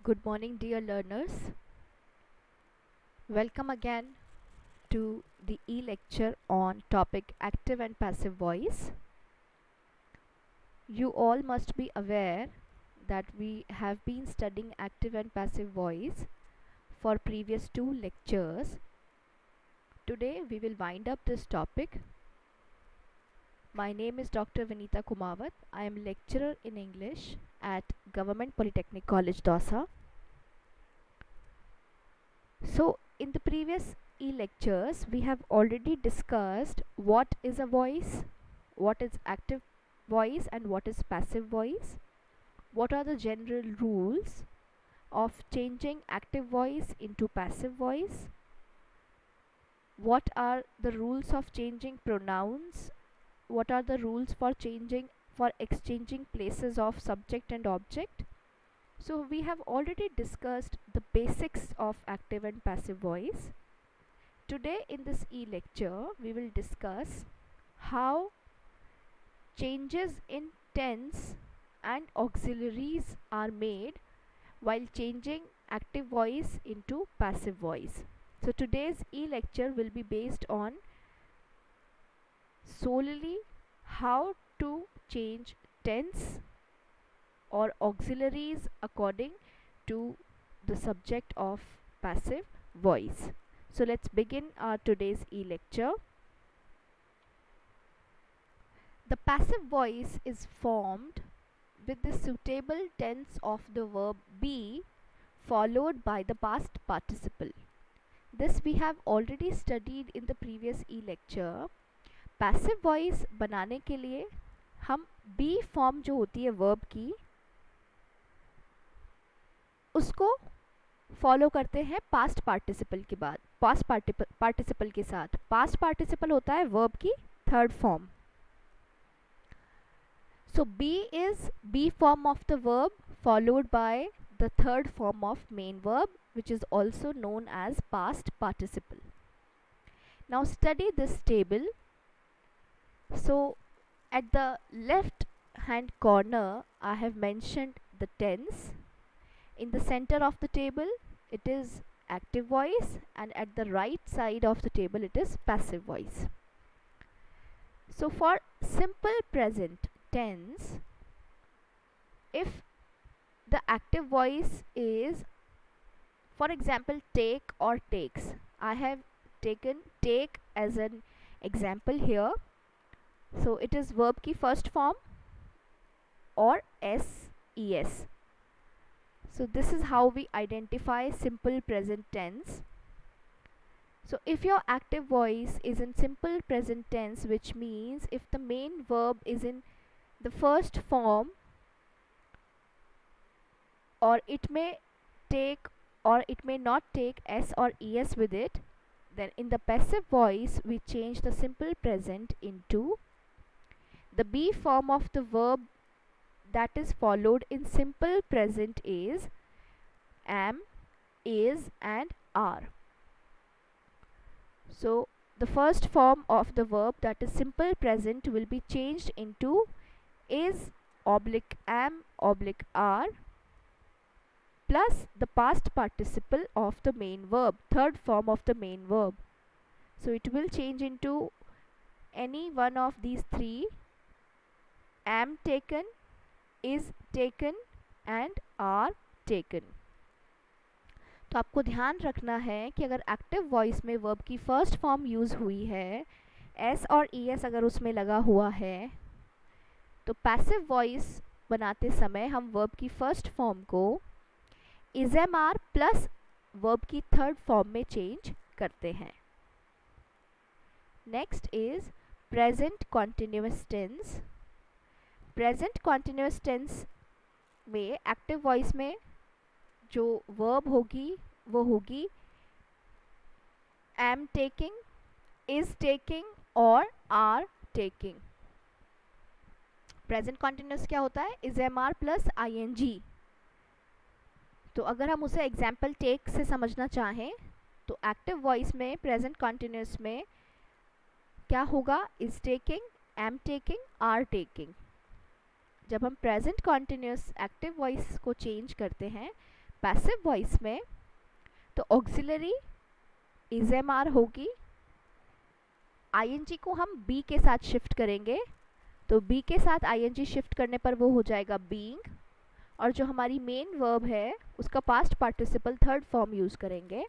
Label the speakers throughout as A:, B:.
A: Good morning, dear learners. Welcome again to the e-lecture on topic active and passive voice. You all must be aware that we have been studying active and passive voice for previous two lectures. Today we will wind up this topic. My name is Dr. Vinita Kumawat. I am lecturer in English at Government Polytechnic College, Dausa. So in the previous e-lectures we have already discussed what is a voice, what is active voice and what is passive voice, what are the general rules of changing active voice into passive voice, what are the rules of changing pronouns, what are the rules for exchanging places of subject and object. So we have already discussed the basics of active and passive voice. Today in this e-lecture we will discuss how changes in tense and auxiliaries are made while changing active voice into passive voice. So today's e-lecture will be based on solely how to change tense or auxiliaries according to the subject of passive voice. So let's begin our today's e-lecture. The passive voice is formed with the suitable tense of the verb be followed by the past participle. This we have already studied in the previous e-lecture. Passive voice बनाने के लिए हम B form जो होती है verb की उसको follow करते हैं पास्ट पार्टिसिपल के बाद, पास्ट पार्टिसिपल के साथ. पास्ट पार्टिसिपल होता है वर्ब की third form. So be is be form of the verb followed by the third form of main verb which is also known as past participle. Now study this table. So at the left hand corner I have mentioned the tense. In the center of the table it is active voice and at the right side of the table it is passive voice. So for simple present tense, if the active voice is, for example, take or takes, I have taken take as an example here. So it is verb की first form or SES. So this is how we identify simple present tense. So if your active voice is in simple present tense, which means if the main verb is in the first form, or it may take or it may not take S or ES with it, then in the passive voice we change the simple present into the be form of the verb that is followed in simple present is am, is and are. So the first form of the verb that is simple present will be changed into is oblique am oblique are plus the past participle of the main verb, third form of the main verb. So it will change into any one of these three: am taken, is taken and are taken. तो आपको ध्यान रखना है कि अगर active voice में verb की first form use हुई है, एस और ई एस अगर उसमें लगा हुआ है, तो पैसिव वॉइस बनाते समय हम वर्ब की फर्स्ट फॉर्म को is am are plus verb की थर्ड फॉर्म में चेंज करते हैं. Next is present continuous tense. Present continuous tense में एक्टिव वॉइस में जो वर्ब होगी वो होगी एम टेकिंग, इज टेकिंग और आर टेकिंग. प्रेजेंट कॉन्टिन्यूअस क्या होता है? Is am are plus I N G. तो अगर हम उसे एग्जाम्पल टेक से समझना चाहें तो एक्टिव वॉइस में प्रेजेंट कॉन्टिन्यूअस में क्या होगा? Is taking, am taking, are taking. जब हम प्रेजेंट कॉन्टिन्यूअस एक्टिव वॉइस को चेंज करते हैं पैसिव वॉइस में तो ऑक्सिलरी इज एम आर होगी, आईएनजी को हम बी के साथ शिफ्ट करेंगे, तो बी के साथ आईएनजी शिफ्ट करने पर वो हो जाएगा बीइंग, और जो हमारी मेन वर्ब है उसका past participle third form use करेंगे।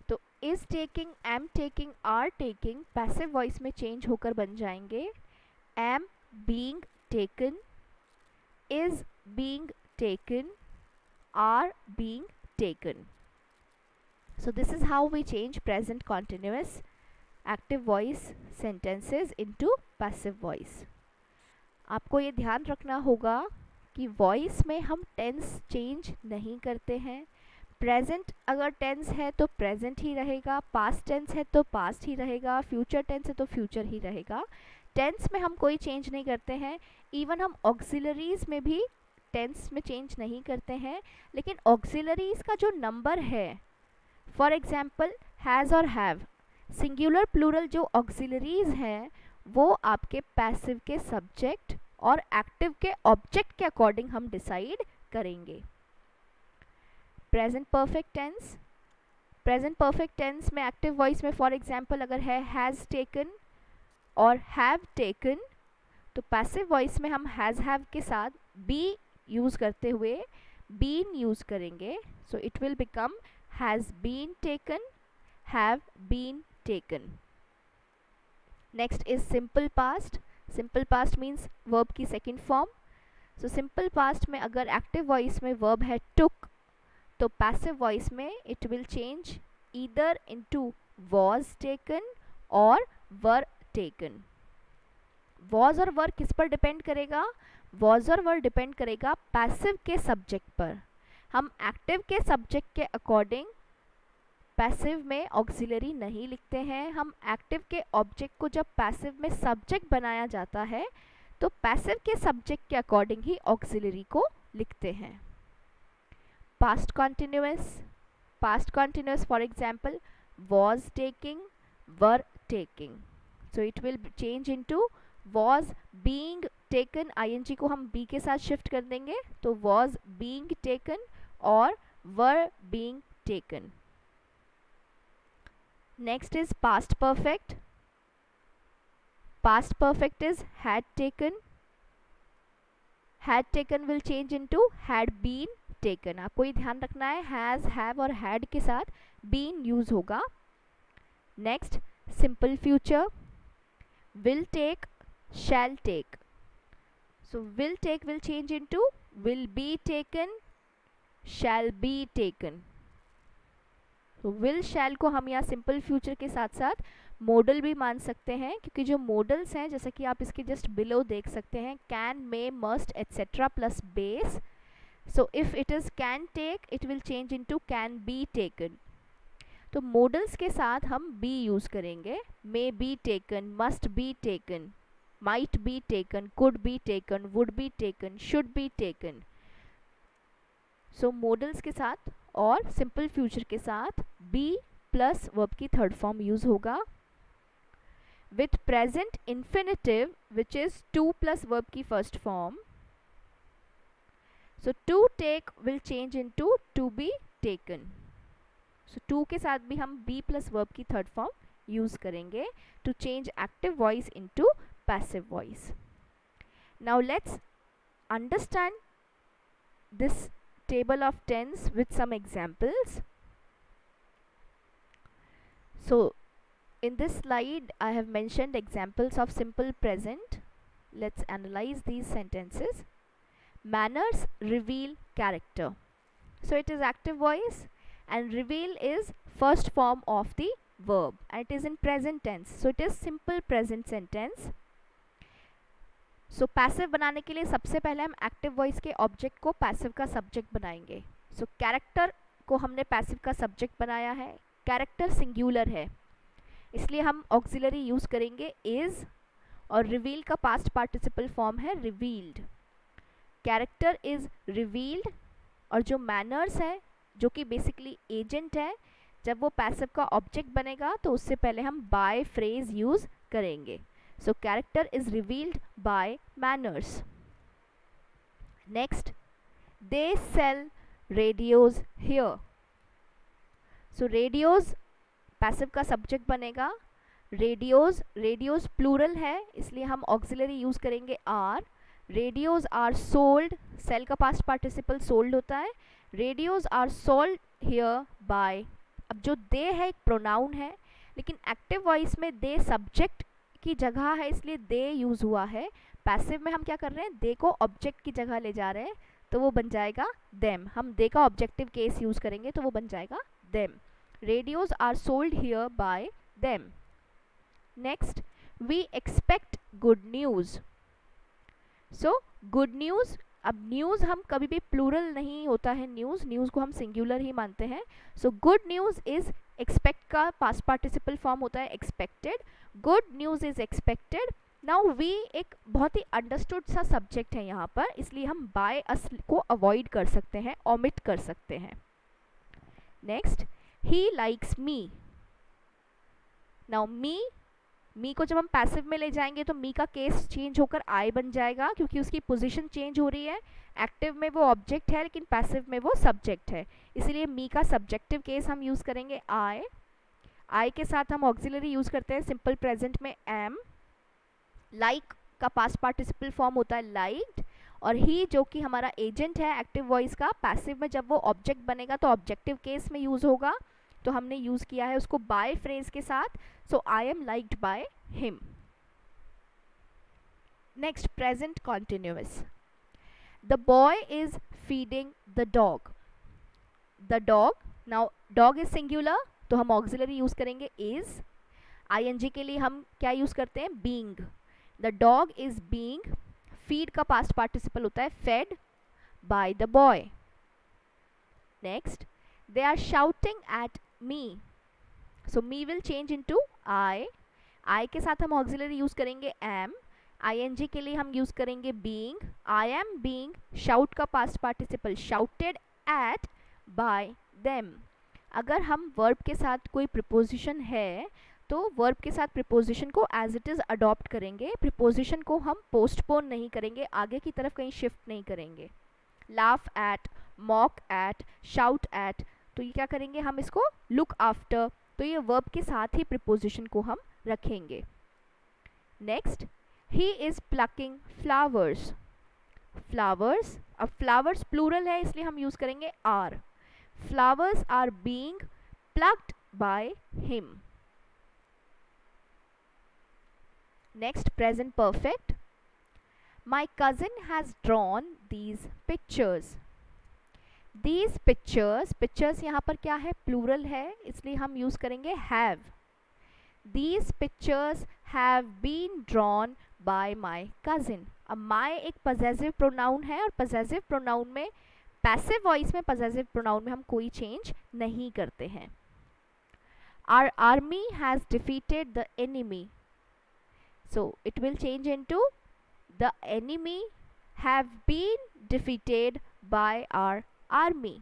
A: तो is taking, am taking, are taking passive voice में चेंज होकर बन जाएंगे am being taken, is being taken, are being taken. So this is how we change present continuous active voice sentences into passive voice. आपको ये ध्यान रखना होगा कि वॉइस में हम टेंस चेंज नहीं करते हैं। प्रेजेंट अगर टेंस है तो प्रेजेंट ही रहेगा, पास्ट टेंस है तो पास्ट ही रहेगा, फ्यूचर टेंस है तो फ्यूचर ही रहेगा। टेंस में हम कोई चेंज नहीं करते हैं। इवन हम ऑक्सिलरीज में भी टेंस में चेंज नहीं करते हैं, लेकिन ऑक्सिलरीज का जो नंबर है, फॉर एग्जाम्पल हैज़ और हैव, सिंगुलर प्लूरल जो ऑक्सिलरीज हैं वो आपके पैसिव के सब्जेक्ट और एक्टिव के ऑब्जेक्ट के अकॉर्डिंग हम डिसाइड करेंगे। Present perfect tense, present perfect tense में एक्टिव वॉइस में फॉर एग्जाम्पल अगर है हैज़ टेकन और हैव टेकन, तो पैसिव वॉइस में हम हैज़ हैव के साथ बी यूज़ करते हुए बीन यूज़ करेंगे। सो it will become has been taken, have been taken. Next is simple past. Simple past means verb की second form. So simple past में अगर active voice में verb है took, तो passive voice में it will change either into was taken or were taken. was और were किस पर डिपेंड करेगा? was और were डिपेंड करेगा passive के सब्जेक्ट पर। हम एक्टिव के सब्जेक्ट के अकॉर्डिंग पैसिव में ऑक्सिलरी नहीं लिखते हैं। हम एक्टिव के ऑब्जेक्ट को जब पैसिव में सब्जेक्ट बनाया जाता है तो पैसिव के सब्जेक्ट के अकॉर्डिंग ही ऑक्सिलरी को लिखते हैं। Past continuous, past continuous for example was taking, were taking, so it will change into was being taken, ING को हम बी के साथ शिफ्ट कर देंगे, तो वॉज बीइंग टेकन और were being taken. Next is past perfect. Past perfect is had taken. Had taken will change into had been taken. आपको ये ध्यान रखना है, has, have और had के साथ been use होगा। Next, simple future. Will take, shall take. So will take will change into will be taken, shall be taken. तो will shall को हम यहाँ सिंपल फ्यूचर के साथ साथ मॉडल भी मान सकते हैं, क्योंकि जो मॉडल्स हैं जैसा कि आप इसके जस्ट बिलो देख सकते हैं can, may, must etcetera plus base. So if it is can take it will change into can be taken. तो मॉडल्स के साथ हम बी यूज़ करेंगे, may be taken, must be taken, might be taken, could be taken, would be taken, should be taken. So models के साथ और simple future के साथ बी प्लस वर्ब की थर्ड फॉर्म यूज होगा। With present infinitive which is to plus verb की first form, so to take will change into to be taken. So to के साथ भी हम बी प्लस वर्ब की थर्ड फॉर्म यूज करेंगे to change active voice into passive voice. Now let's understand this table of tense with some examples. So in this slide I have mentioned examples of simple present. Let's analyze these sentences. Manners reveal character. So it is active voice and reveal is first form of the verb and it is in present tense. So it is simple present sentence. So passive बनाने के लिए सबसे पहले हम active voice के object को passive का subject बनाएंगे। सो कैरेक्टर को हमने पैसिव का सब्जेक्ट बनाया है, कैरेक्टर सिंगुलर है इसलिए हम ऑक्सिलरी यूज़ करेंगे इज़, और रिवील का पास्ट पार्टिसिपल फॉर्म है रिवील्ड। कैरेक्टर इज़ रिवील्ड और जो मैनर्स है जो कि बेसिकली एजेंट है, जब वो पैसिव का ऑब्जेक्ट बनेगा तो उससे पहले हम बाय फ्रेज यूज़ करेंगे। So character is revealed by manners. Next, they sell radios here. So radios passive का सब्जेक्ट बनेगा. रेडियोज, रेडियोज प्लूरल है इसलिए हम ऑक्सिलरी यूज करेंगे are. Radios are sold, sell का पास्ट पार्टिसिपल सोल्ड होता है. Radios are sold here by. अब जो दे है एक प्रोनाउन है, लेकिन एक्टिव वॉइस में दे सब्जेक्ट की जगह है इसलिए दे यूज हुआ है. पैसिव में हम क्या कर रहे हैं, दे को ऑब्जेक्ट की जगह ले जा रहे हैं तो वो बन जाएगा देम. हम दे का ऑब्जेक्टिव केस यूज करेंगे तो वो बन जाएगा them. Radios are sold here by them. Next, we expect good news. So, good news. अब न्यूज़ हम कभी भी प्लूरल नहीं होता है, न्यूज़ को हम सिंगुलर ही मानते हैं. So good news is expect का पास्ट पार्टिसिपल फॉर्म होता है expected. Good news is expected. Now we एक बहुत ही अंडरस्टूड सा सब्जेक्ट है यहाँ पर, इसलिए हम बाय अस को अवॉइड कर सकते हैं, ओमिट कर सकते हैं. Next, he likes me. now me को जब हम पैसिव में ले जाएंगे तो me का केस चेंज होकर I बन जाएगा क्योंकि उसकी पोजीशन चेंज हो रही है. एक्टिव में वो ऑब्जेक्ट है लेकिन पैसिव में वो सब्जेक्ट है, इसलिए me का सब्जेक्टिव केस हम यूज करेंगे I के साथ हम ऑक्सिलरी यूज करते हैं सिंपल प्रेजेंट में am. like का पास्ट पार्टिसिपल फॉर्म होता है liked. और ही जो कि हमारा एजेंट है एक्टिव वॉइस का, पैसिव में जब वो ऑब्जेक्ट बनेगा तो ऑब्जेक्टिव केस में यूज होगा, तो हमने यूज किया है उसको बाय फ्रेज के साथ. So I am liked by him. Next, present continuous. The boy is feeding the dog. The dog, now dog is singular तो हम ऑक्सिलरी यूज करेंगे इज. आईएनजी के लिए हम क्या यूज करते हैं, being. The dog is being. Feed का पास्ट पार्टिसिपल होता है fed by the boy. Next, they are shouting at me. So me will change into I. I के साथ हम ऑक्सिलरी यूज करेंगे एम. आईएनजी के लिए हम यूज करेंगे being. I am being. Shout का past participle shouted at by them. अगर हम वर्ब के साथ कोई प्रिपोजिशन है तो वर्ब के साथ प्रिपोजिशन को एज इट इज़ अडॉप्ट करेंगे. प्रिपोजिशन को हम पोस्टपोन नहीं करेंगे, आगे की तरफ कहीं शिफ्ट नहीं करेंगे. Laugh at, mock at, shout at, तो ये क्या करेंगे हम इसको लुक आफ्टर, तो ये वर्ब के साथ ही प्रिपोजिशन को हम रखेंगे. Next, he is plucking flowers. Flowers, अब फ्लावर्स प्लूरल है इसलिए हम यूज़ करेंगे are. Flowers are being plucked by him. Next, present perfect. My cousin has drawn these pictures. These pictures यहाँ पर क्या है, प्लूरल है इसलिए हम यूज करेंगे have. These pictures have been drawn by my cousin. अब my एक possessive pronoun है और possessive pronoun में, passive voice में possessive pronoun में हम कोई change नहीं करते हैं. Our army has defeated the enemy. So it will change into the enemy have been defeated by our army.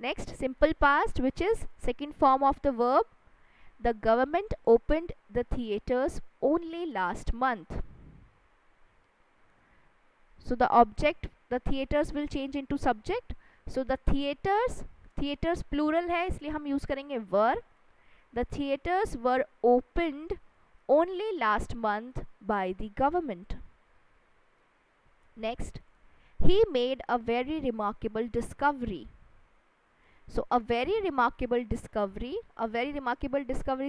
A: Next, simple past, which is second form of the verb. The government opened the theaters only last month. So the object, the theaters will change into subject. So the theaters plural है इसलिए हम use करेंगे were. The theaters were opened only last month by the government. Next, he made a very remarkable discovery. So a very remarkable discovery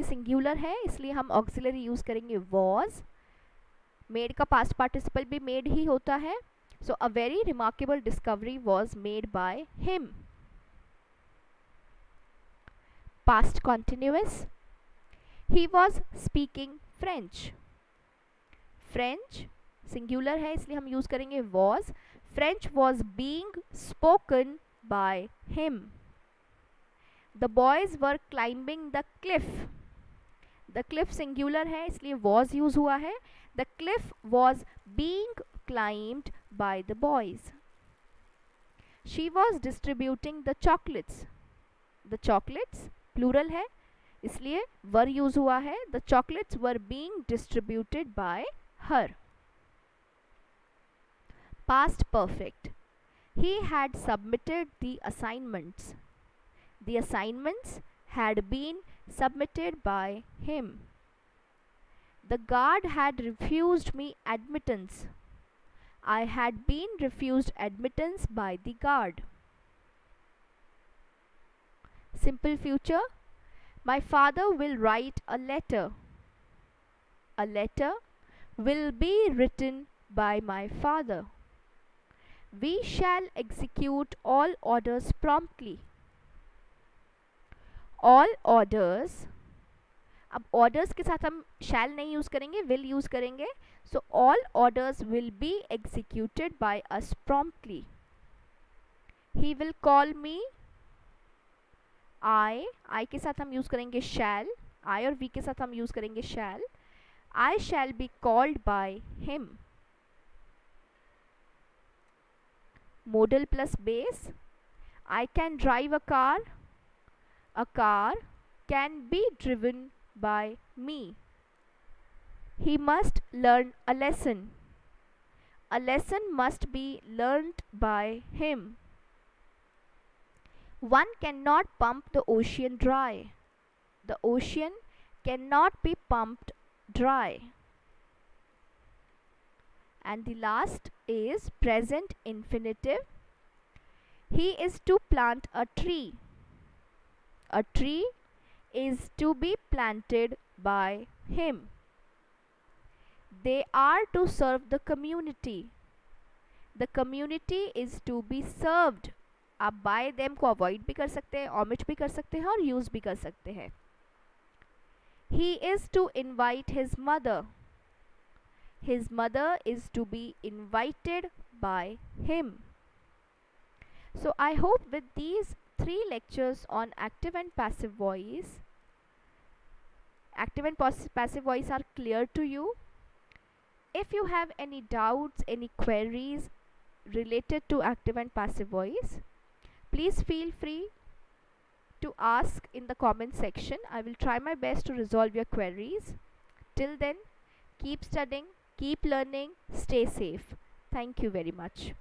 A: singular है इसलिए हम auxiliary use करेंगे was. Made का past participle भी made ही होता है. So a very remarkable discovery was made by him. Past continuous. He was speaking French. French singular है इसलिए हम यूज करेंगे was. French was being spoken by him. The boys were climbing the cliff. The cliff singular है इसलिए was use हुआ है. The cliff was being climbed by the boys. She was distributing the chocolates. The chocolates plural है इसलिए were use हुआ है. The chocolates were being distributed by her. Past perfect. He had submitted the assignments. The assignments had been submitted by him. The guard had refused me admittance. I had been refused admittance by the guard. Simple future. My father will write a letter. A letter will be written by my father. We shall execute all orders promptly. All orders. अब orders के साथ हम shall नहीं use करेंगे, will use करेंगे. So all orders will be executed by us promptly. He will call me. I के साथ हम यूज़ करेंगे shall. I और we के साथ हम यूज़ करेंगे shall. I shall be called by him. Modal plus base. I can drive a car. A car can be driven by me. He must learn a lesson. A lesson must be learnt by him. One cannot pump the ocean dry. The ocean cannot be pumped dry. And the last is present infinitive. He is to plant a tree. A tree is to be planted by him. They are to serve the community. The community is to be served. आप by them को avoid भी कर सकते हैं, omit भी कर सकते हैं और use भी कर सकते हैं. He is to invite his mother. His mother is to be invited by him. So I hope with these 3 lectures on active and passive voice, active and passive voice are clear to you. If you have any doubts, any queries related to active and passive voice, please feel free to ask in the comment section. I will try my best to resolve your queries. Till then, keep studying, keep learning, stay safe. Thank you very much.